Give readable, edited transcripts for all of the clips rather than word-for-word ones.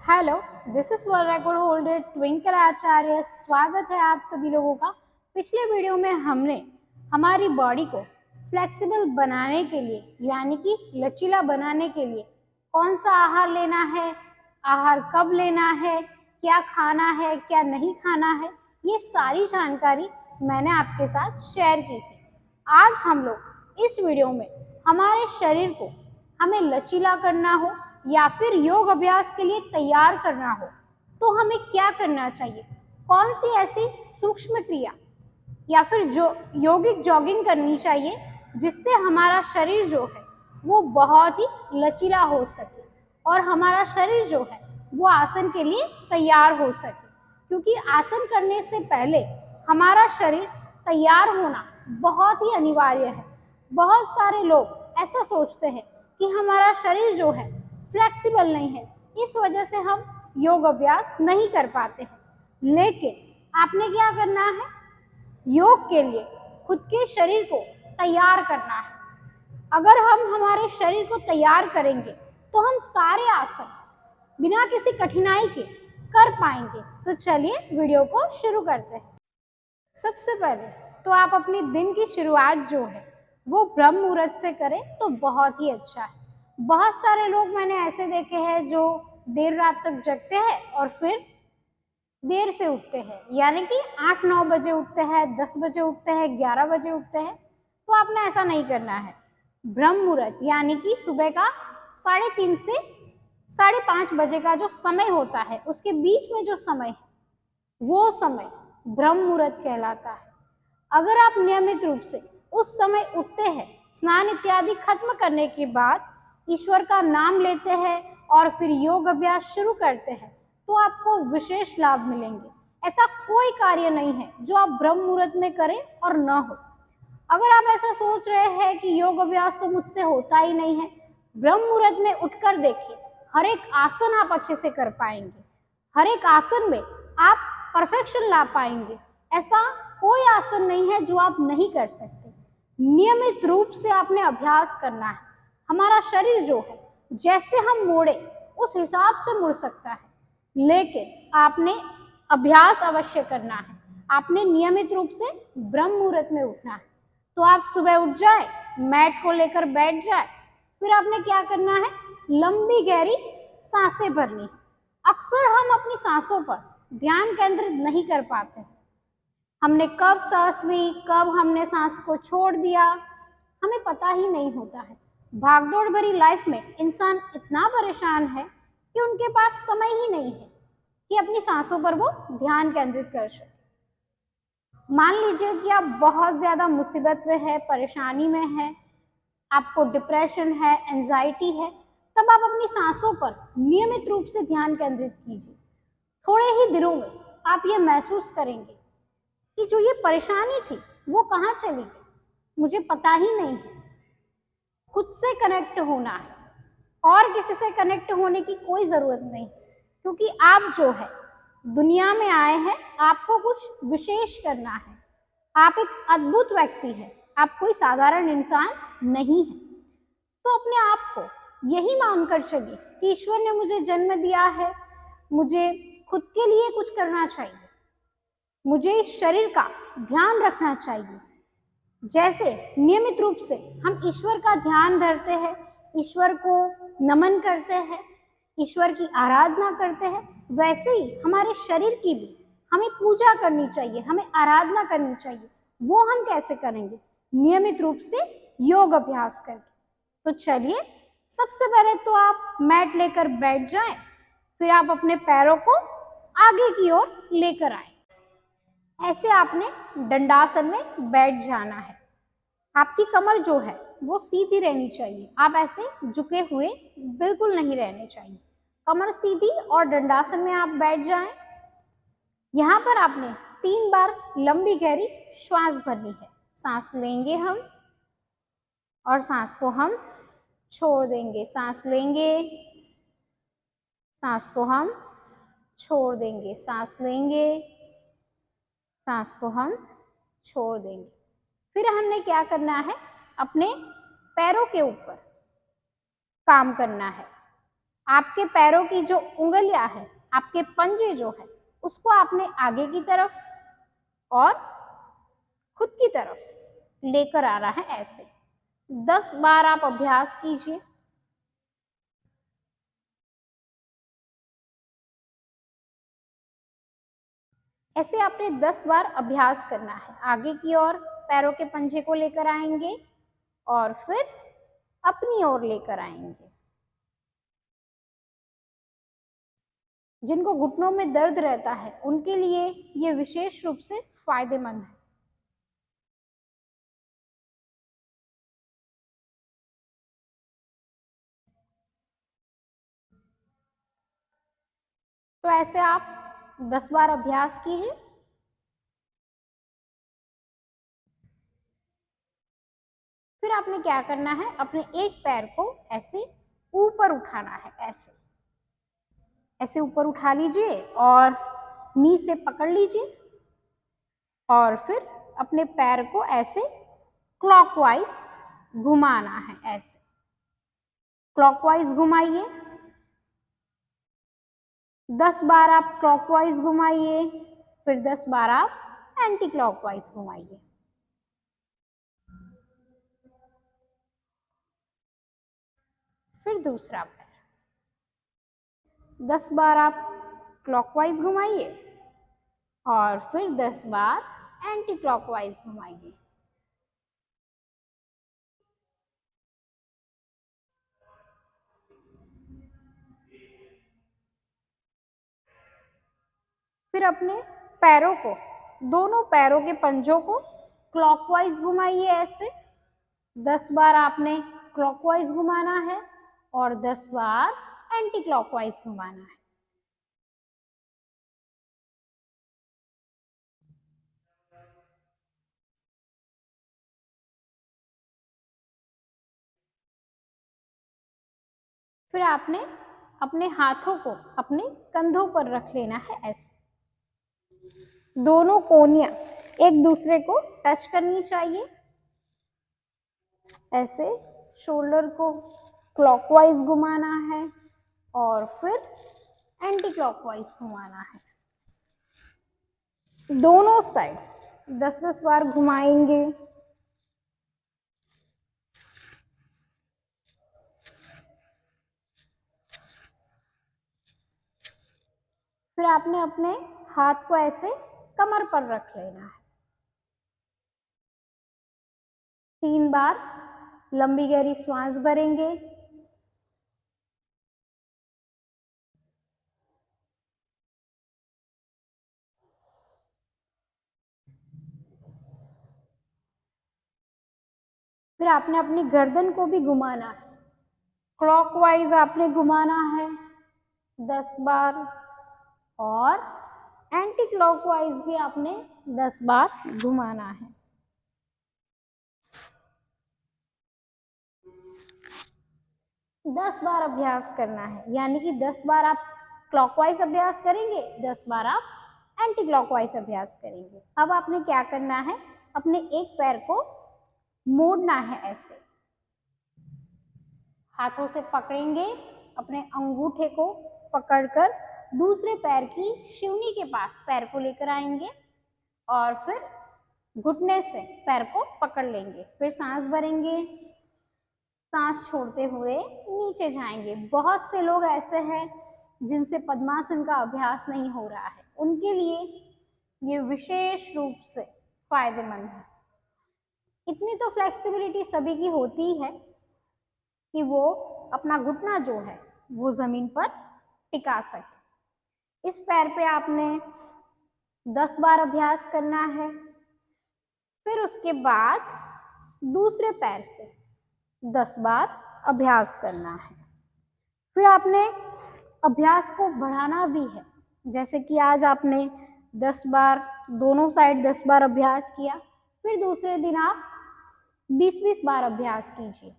Hello, this is world record holder Twinkle Acharya. स्वागत है आप सभी लोगों का। पिछले वीडियो में हमने हमारी बॉडी को फ्लेक्सिबल बनाने के लिए यानी कि लचीला बनाने के लिए कौन सा आहार लेना है, आहार कब लेना है, क्या खाना है, क्या नहीं खाना है, ये सारी जानकारी मैंने आपके साथ शेयर की थी। आज हम लोग इस वीडियो में हमारे शरीर को हमें लचीला करना हो या फिर योग अभ्यास के लिए तैयार करना हो तो हमें क्या करना चाहिए, कौन सी ऐसी सूक्ष्म क्रिया या फिर जो योगिक जॉगिंग करनी चाहिए जिससे हमारा शरीर जो है वो बहुत ही लचीला हो सके और हमारा शरीर जो है वो आसन के लिए तैयार हो सके। क्योंकि आसन करने से पहले हमारा शरीर तैयार होना बहुत ही अनिवार्य है। बहुत सारे लोग ऐसा सोचते हैं कि हमारा शरीर जो है फ्लेक्सिबल नहीं है, इस वजह से हम योग अभ्यास नहीं कर पाते हैं। लेकिन आपने क्या करना है, योग के लिए खुद के शरीर को तैयार करना है। अगर हम हमारे शरीर को तैयार करेंगे तो हम सारे आसन बिना किसी कठिनाई के कर पाएंगे। तो चलिए वीडियो को शुरू करते हैं। सबसे पहले तो आप अपनी दिन की शुरुआत जो है वो ब्रह्म मुहूर्त से करें तो बहुत ही अच्छा है। बहुत सारे लोग मैंने ऐसे देखे हैं जो देर रात तक जगते हैं और फिर देर से उठते हैं, यानी कि 8-9 बजे उठते हैं, 10 बजे उठते हैं, 11 बजे उठते हैं। तो आपने ऐसा नहीं करना है। ब्रह्म मुहूर्त यानी कि सुबह का 3:30 से 5:30 बजे का जो समय होता है उसके बीच में जो समय है वो समय ब्रह्म मुहूर्त कहलाता है। अगर आप नियमित रूप से उस समय उठते हैं, स्नान इत्यादि खत्म करने के बाद ईश्वर का नाम लेते हैं और फिर योग अभ्यास शुरू करते हैं तो आपको विशेष लाभ मिलेंगे। ऐसा कोई कार्य नहीं है जो आप ब्रह्म मुहूर्त में करें और न हो। अगर आप ऐसा सोच रहे हैं कि योग अभ्यास तो मुझसे होता ही नहीं है, ब्रह्म मुहूर्त में उठकर देखिए, हर एक आसन आप अच्छे से कर पाएंगे, हर एक आसन में आप परफेक्शन ला पाएंगे। ऐसा कोई आसन नहीं है जो आप नहीं कर सकते। नियमित रूप से आपने अभ्यास करना है। हमारा शरीर जो है जैसे हम मोड़े उस हिसाब से मुड़ सकता है, लेकिन आपने अभ्यास अवश्य करना है। आपने नियमित रूप से ब्रह्म मुहूर्त में उठना है। तो आप सुबह उठ जाए, मैट को लेकर बैठ जाए, फिर आपने क्या करना है, लंबी गहरी सांसें भरनी। अक्सर हम अपनी सांसों पर ध्यान केंद्रित नहीं कर पाते। हमने कब सांस ली, कब हमने सांस को छोड़ दिया, हमें पता ही नहीं होता है। भागदौड़ भरी लाइफ में इंसान इतना परेशान है कि उनके पास समय ही नहीं है कि अपनी सांसों पर वो ध्यान केंद्रित कर सके। मान लीजिए कि आप बहुत ज्यादा मुसीबत में है, परेशानी में है, आपको डिप्रेशन है, एंजाइटी है, तब आप अपनी सांसों पर नियमित रूप से ध्यान केंद्रित कीजिए। थोड़े ही दिनों में आप ये महसूस करेंगे कि जो ये परेशानी थी वो कहाँ चली गई, मुझे पता ही नहीं है। खुद से कनेक्ट होना है और किसी से कनेक्ट होने की कोई जरूरत नहीं, क्योंकि आप जो है दुनिया में आए हैं, आपको कुछ विशेष करना है। आप एक अद्भुत व्यक्ति हैं, आप कोई साधारण इंसान नहीं है। तो अपने आप को यही मानकर चलिए कि ईश्वर ने मुझे जन्म दिया है, मुझे खुद के लिए कुछ करना चाहिए, मुझे इस शरीर का ध्यान रखना चाहिए। जैसे नियमित रूप से हम ईश्वर का ध्यान धरते हैं, ईश्वर को नमन करते हैं, ईश्वर की आराधना करते हैं, वैसे ही हमारे शरीर की भी हमें पूजा करनी चाहिए, हमें आराधना करनी चाहिए। वो हम कैसे करेंगे, नियमित रूप से योग अभ्यास करके। तो चलिए, सबसे पहले तो आप मैट लेकर बैठ जाएं, फिर आप अपने पैरों को आगे की ओर लेकर आए। ऐसे आपने दंडासन में बैठ जाना है। आपकी कमर जो है वो सीधी रहनी चाहिए, आप ऐसे झुके हुए बिल्कुल नहीं रहने चाहिए। कमर सीधी और दंडासन में आप बैठ जाएं। यहाँ पर आपने 3 बार लंबी गहरी श्वास भरनी है। सांस लेंगे हम और सांस को हम छोड़ देंगे, सांस लेंगे, सांस को हम छोड़ देंगे, सांस लेंगे, सांस को हम छोड़ देंगे। फिर हमने क्या करना है, अपने पैरों के ऊपर काम करना है। आपके पैरों की जो उंगलियां है, आपके पंजे जो है, उसको आपने आगे की तरफ और खुद की तरफ लेकर आना है। ऐसे 10 बार आप अभ्यास कीजिए। ऐसे आपने 10 बार अभ्यास करना है। आगे की ओर पैरों के पंजे को लेकर आएंगे और फिर अपनी ओर लेकर आएंगे। जिनको घुटनों में दर्द रहता है उनके लिए ये विशेष रूप से फायदेमंद है। तो ऐसे आप 10 बार अभ्यास कीजिए। फिर आपने क्या करना है, अपने एक पैर को ऐसे ऊपर उठाना है। ऐसे ऐसे ऊपर उठा लीजिए और नी से पकड़ लीजिए और फिर अपने पैर को ऐसे क्लॉकवाइज घुमाना है। ऐसे क्लॉकवाइज घुमाइए। 10 बार आप क्लॉकवाइज घुमाइए, फिर 10 बार आप एंटी क्लॉकवाइज घुमाइए। फिर दूसरा पैर 10 बार आप क्लॉकवाइज घुमाइए और फिर 10 बार एंटी क्लॉकवाइज घुमाइए। फिर अपने पैरों को, दोनों पैरों के पंजों को क्लॉकवाइज घुमाइए। ऐसे 10 बार आपने क्लॉकवाइज घुमाना है और 10 बार एंटी क्लॉकवाइज घुमाना है। फिर आपने अपने हाथों को अपने कंधों पर रख लेना है। ऐसे दोनों कोनियां एक दूसरे को टच करनी चाहिए। ऐसे शोल्डर को क्लॉकवाइज घुमाना है और फिर एंटी क्लॉकवाइज घुमाना है। दोनों साइड 10-10 बार घुमाएंगे। फिर आपने अपने हाथ को ऐसे कमर पर रख लेना है। 3 बार लंबी गहरी श्वास भरेंगे। फिर आपने अपनी गर्दन को भी घुमाना है। क्लॉकवाइज आपने घुमाना है 10 बार और एंटी क्लॉकवाइज भी आपने 10 बार घुमाना है। दस बार अभ्यास करना है, यानी कि 10 बार आप क्लॉकवाइज अभ्यास करेंगे, 10 बार आप एंटी क्लॉकवाइज अभ्यास करेंगे। अब आपने क्या करना है, अपने एक पैर को मोड़ना है। ऐसे हाथों से पकड़ेंगे, अपने अंगूठे को पकड़कर दूसरे पैर की शिवनी के पास पैर को लेकर आएंगे और फिर घुटने से पैर को पकड़ लेंगे। फिर सांस भरेंगे, सांस छोड़ते हुए नीचे जाएंगे। बहुत से लोग ऐसे हैं जिनसे पद्मासन का अभ्यास नहीं हो रहा है, उनके लिए ये विशेष रूप से फायदेमंद है। इतनी तो फ्लेक्सिबिलिटी सभी की होती है कि वो अपना घुटना जो है वो जमीन पर टिका सके। इस पैर पे आपने 10 बार अभ्यास करना है। फिर उसके बाद दूसरे पैर से 10 बार अभ्यास करना है। फिर आपने अभ्यास को बढ़ाना भी है, जैसे कि आज आपने 10 बार दोनों साइड 10 बार अभ्यास किया, फिर दूसरे दिन आप 20-20 बार अभ्यास कीजिए।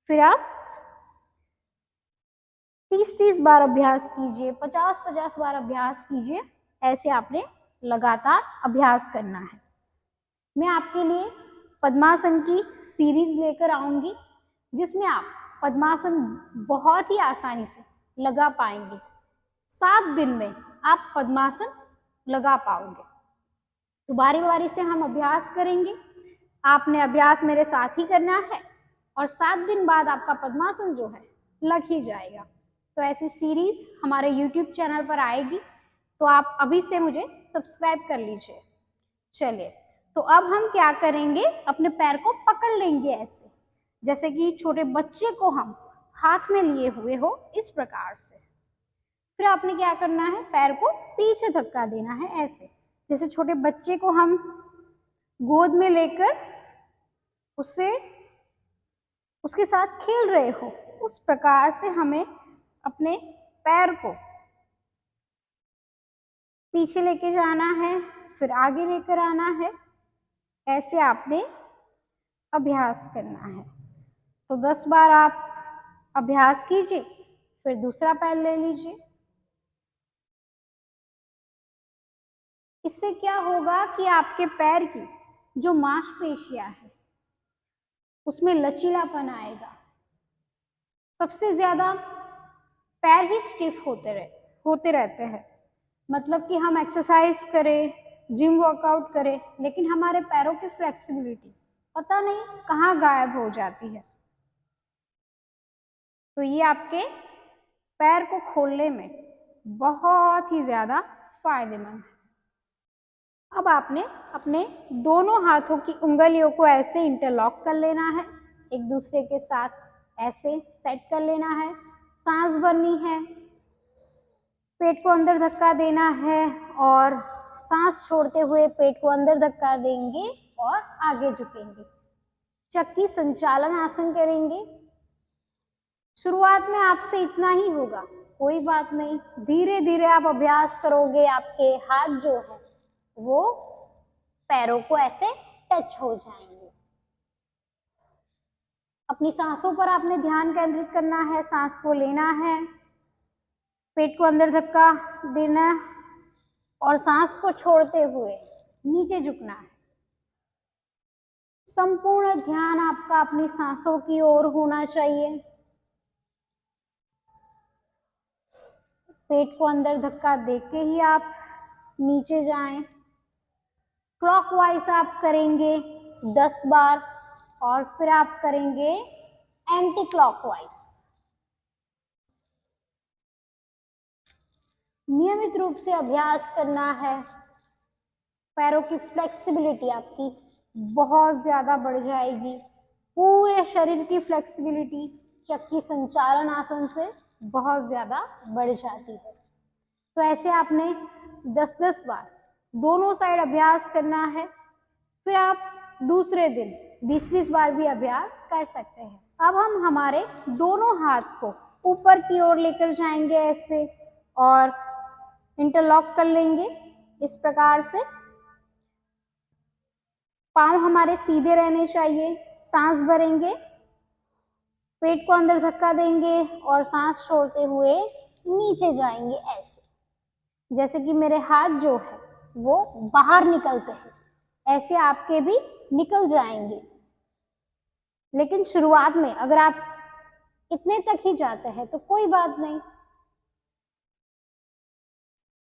फिर आप 30-30 बार अभ्यास कीजिए, 50-50 बार अभ्यास कीजिए। ऐसे आपने लगातार अभ्यास करना है। मैं आपके लिए पद्मासन की सीरीज लेकर आऊंगी जिसमें आप पद्मासन बहुत ही आसानी से लगा पाएंगे। 7 दिन में आप पद्मासन लगा पाओगे। तो बारी बारी से हम अभ्यास करेंगे। आपने अभ्यास मेरे साथ ही करना है और 7 दिन बाद आपका पद्मासन जो है लग ही जाएगा। तो ऐसी सीरीज हमारे YouTube चैनल पर आएगी, तो आप अभी से मुझे सब्सक्राइब कर लीजिए। चलिए, तो अब हम क्या करेंगे, अपने पैर को पकड़ लेंगे ऐसे, जैसे कि छोटे बच्चे को हम हाथ में लिए हुए हो, इस प्रकार से। फिर आपने क्या करना है, पैर को पीछे धक्का देना है ऐसे, जैसे छोटे बच्चे को हम गोद में लेकर उसके साथ खेल रहे हो, उस प्रकार से हमें अपने पैर को पीछे लेके जाना है, फिर आगे लेकर आना है। ऐसे आपने अभ्यास करना है। तो 10 बार आप अभ्यास कीजिए, फिर दूसरा पैर ले लीजिए। इससे क्या होगा कि आपके पैर की जो मांसपेशियां है उसमें लचीलापन आएगा। सबसे ज्यादा पैर ही स्टिफ होते रहते हैं। मतलब कि हम एक्सरसाइज करें, जिम वर्कआउट करें, लेकिन हमारे पैरों की फ्लेक्सिबिलिटी पता नहीं कहाँ गायब हो जाती है। तो ये आपके पैर को खोलने में बहुत ही ज्यादा फायदेमंद है। अब आपने अपने दोनों हाथों की उंगलियों को ऐसे इंटरलॉक कर लेना है, एक दूसरे के साथ ऐसे सेट कर लेना है। सांस भरनी है, पेट को अंदर धक्का देना है और सांस छोड़ते हुए पेट को अंदर धक्का देंगे और आगे झुकेंगे। चक्की संचालन आसन करेंगे। शुरुआत में आपसे इतना ही होगा, कोई बात नहीं, धीरे धीरे आप अभ्यास करोगे, आपके हाथ जो है वो पैरों को ऐसे टच हो जाएंगे। अपनी सांसों पर आपने ध्यान केंद्रित करना है, सांस को लेना है, पेट को अंदर धक्का देना और सांस को छोड़ते हुए नीचे झुकना है। संपूर्ण ध्यान आपका अपनी सांसों की ओर होना चाहिए। पेट को अंदर धक्का देके ही आप नीचे जाएं। क्लॉकवाइज आप करेंगे 10 बार और फिर आप करेंगे एंटी क्लॉकवाइज। नियमित रूप से अभ्यास करना है। पैरों की फ्लेक्सिबिलिटी आपकी बहुत ज्यादा बढ़ जाएगी। पूरे शरीर की फ्लेक्सिबिलिटी चक्की संचालन आसन से बहुत ज्यादा बढ़ जाती है। तो ऐसे आपने 10-10 बार दोनों साइड अभ्यास करना है। फिर आप दूसरे दिन 20-20 बार भी अभ्यास कर सकते हैं। अब हम हमारे दोनों हाथ को ऊपर की ओर लेकर जाएंगे ऐसे और इंटरलॉक कर लेंगे इस प्रकार से। पांव हमारे सीधे रहने चाहिए। सांस भरेंगे, पेट को अंदर धक्का देंगे और सांस छोड़ते हुए नीचे जाएंगे ऐसे, जैसे कि मेरे हाथ जो है वो बाहर निकलते हैं, ऐसे आपके भी निकल जाएंगे। लेकिन शुरुआत में अगर आप इतने तक ही जाते हैं तो कोई बात नहीं,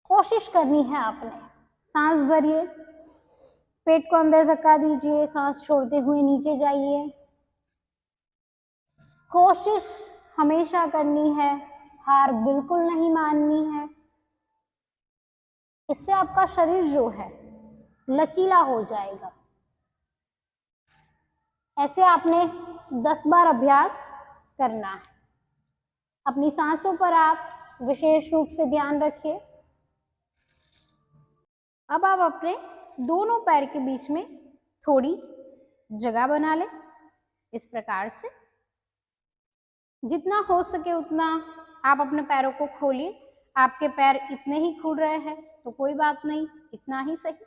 कोशिश करनी है आपने। सांस भरिए, पेट को अंदर धक्का दीजिए, सांस छोड़ते हुए नीचे जाइए। कोशिश हमेशा करनी है, हार बिल्कुल नहीं माननी है। इससे आपका शरीर जो है लचीला हो जाएगा। ऐसे आपने 10 बार अभ्यास करना है। अपनी सांसों पर आप विशेष रूप से ध्यान रखिए। अब आप अपने दोनों पैर के बीच में थोड़ी जगह बना लें इस प्रकार से। जितना हो सके उतना आप अपने पैरों को खोलिए। आपके पैर इतने ही खुल रहे हैं तो कोई बात नहीं, इतना ही सही।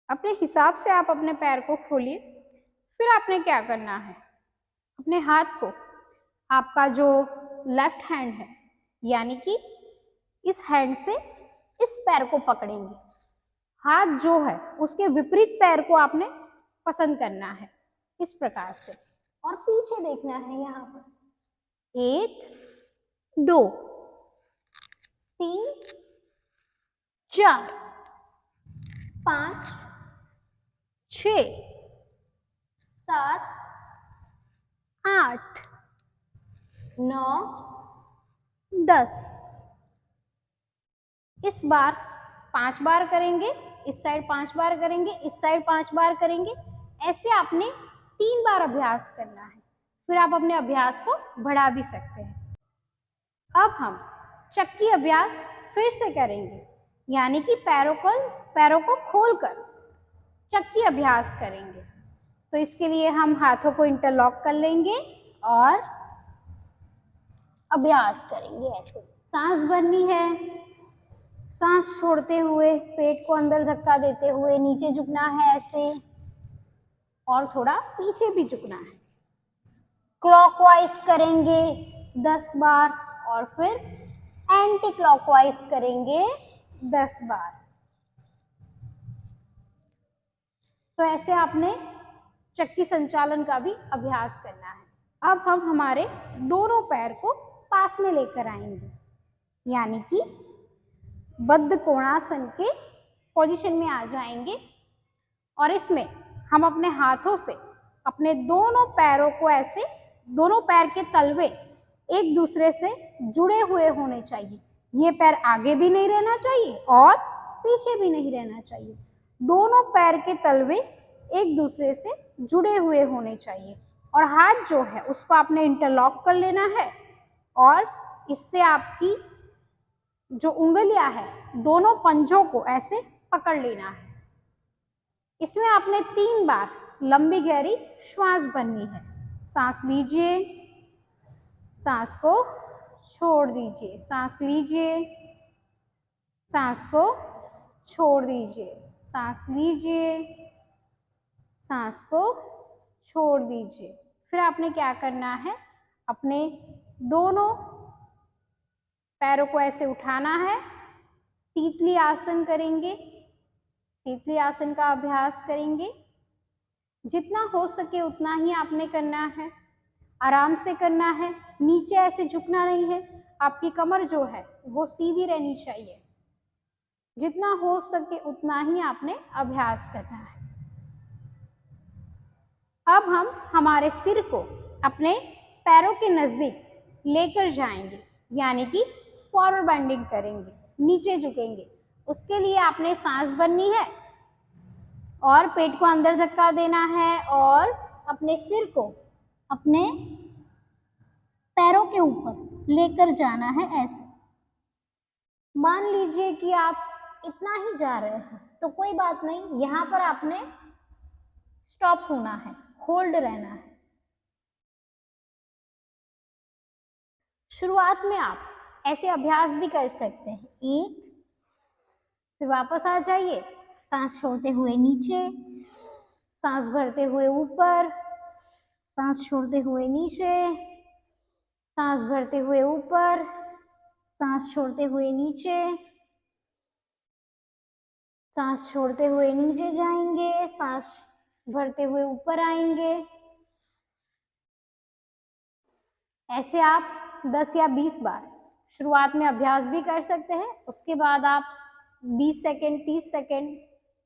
अपने हिसाब से आप अपने पैर को खोलिए। फिर आपने क्या करना है, अपने हाथ को, आपका जो लेफ्ट हैंड है यानी कि इस हैंड से इस पैर को पकड़ेंगे। हाथ जो है उसके विपरीत पैर को आपने पसंद करना है इस प्रकार से और पीछे देखना है। यहाँ पर 1 2, 3, 4, 5, 6, 7, 8, 9, 10। इस बार 5 बार करेंगे, इस साइड 5 बार करेंगे, इस साइड 5 बार करेंगे। ऐसे आपने 3 बार अभ्यास करना है, फिर आप अपने अभ्यास को बढ़ा भी सकते हैं। अब हम चक्की अभ्यास फिर से करेंगे, यानी कि पैरों को खोलकर चक्की अभ्यास करेंगे। तो इसके लिए हम हाथों को इंटरलॉक कर लेंगे और अभ्यास करेंगे। ऐसे सांस भरनी है, सांस छोड़ते हुए पेट को अंदर धक्का देते हुए नीचे झुकना है ऐसे, और थोड़ा पीछे भी झुकना है। क्लॉकवाइज करेंगे 10 बार और फिर एंटी क्लॉकवाइज करेंगे 10 बार। तो ऐसे आपने चक्की संचालन का भी अभ्यास करना है। अब हम हमारे दोनों पैर को पास में लेकर आएंगे, यानी कि बद्ध कोणासन के पोजीशन में आ जाएंगे, और इसमें हम अपने हाथों से अपने दोनों पैरों को ऐसे, दोनों पैर के तलवे एक दूसरे से जुड़े हुए होने चाहिए। ये पैर आगे भी नहीं रहना चाहिए और पीछे भी नहीं रहना चाहिए। दोनों पैर के तलवे एक दूसरे से जुड़े हुए होने चाहिए, और हाथ जो है उसको आपने इंटरलॉक कर लेना है, और इससे आपकी जो उंगलियां है दोनों पंजों को ऐसे पकड़ लेना है। इसमें आपने 3 बार लंबी गहरी श्वास भरनी है। सांस लीजिए, सांस को छोड़ दीजिए, सांस लीजिए, सांस को छोड़ दीजिए, सांस लीजिए, सांस को छोड़ दीजिए। फिर आपने क्या करना है, अपने दोनों पैरों को ऐसे उठाना है, तितली आसन करेंगे, तितली आसन का अभ्यास करेंगे। जितना हो सके उतना ही आपने करना है, आराम से करना है, नीचे ऐसे झुकना नहीं है। आपकी कमर जो है वो सीधी रहनी चाहिए। जितना हो सके उतना ही आपने अभ्यास करना है। अब हम हमारे सिर को अपने पैरों के नजदीक लेकर जाएंगे, यानी कि फॉरवर्ड बेंडिंग करेंगे, नीचे झुकेंगे। उसके लिए आपने सांस भरनी है और पेट को अंदर धक्का देना है, और अपने सिर को अपने पैरों के ऊपर लेकर जाना है ऐसे। मान लीजिए कि आप इतना ही जा रहे हैं तो कोई बात नहीं, यहाँ पर आपने स्टॉप होना है, होल्ड रहना है। शुरुआत में आप ऐसे अभ्यास भी कर सकते हैं। 1, फिर वापस आ जाइए, सांस छोड़ते हुए नीचे, सांस भरते हुए ऊपर, सांस छोड़ते हुए नीचे, सांस भरते हुए ऊपर, सांस छोड़ते हुए नीचे, सांस छोड़ते हुए नीचे जाएंगे, सांस भरते हुए ऊपर आएंगे। ऐसे आप 10 या 20 बार शुरुआत में अभ्यास भी कर सकते हैं। उसके बाद आप 20 सेकेंड 30 सेकेंड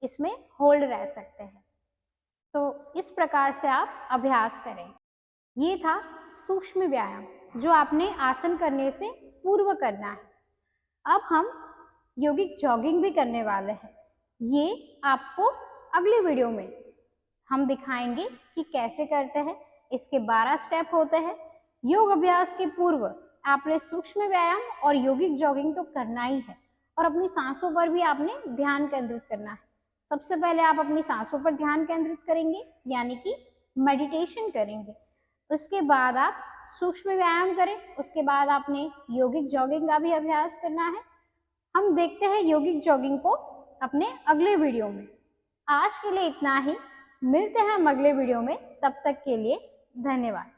इसमें होल्ड रह सकते हैं। तो इस प्रकार से आप अभ्यास करें। ये था सूक्ष्म व्यायाम जो आपने आसन करने से पूर्व करना है। अब हम यौगिक जॉगिंग भी करने वाले हैं। ये आपको अगले वीडियो में हम दिखाएंगे कि कैसे करते हैं। इसके 12 स्टेप होते हैं। योग अभ्यास के पूर्व आपने सूक्ष्म व्यायाम और यौगिक जॉगिंग तो करना ही है, और अपनी सांसों पर भी आपने ध्यान केंद्रित करना है। सबसे पहले आप अपनी सांसों पर ध्यान केंद्रित करेंगे, यानी कि मेडिटेशन करेंगे। उसके बाद आप सूक्ष्म व्यायाम करें, उसके बाद आपने यौगिक जॉगिंग का भी अभ्यास करना है। हम देखते हैं यौगिक जॉगिंग को अपने अगले वीडियो में। आज के लिए इतना ही, मिलते हैं हम अगले वीडियो में। तब तक के लिए धन्यवाद।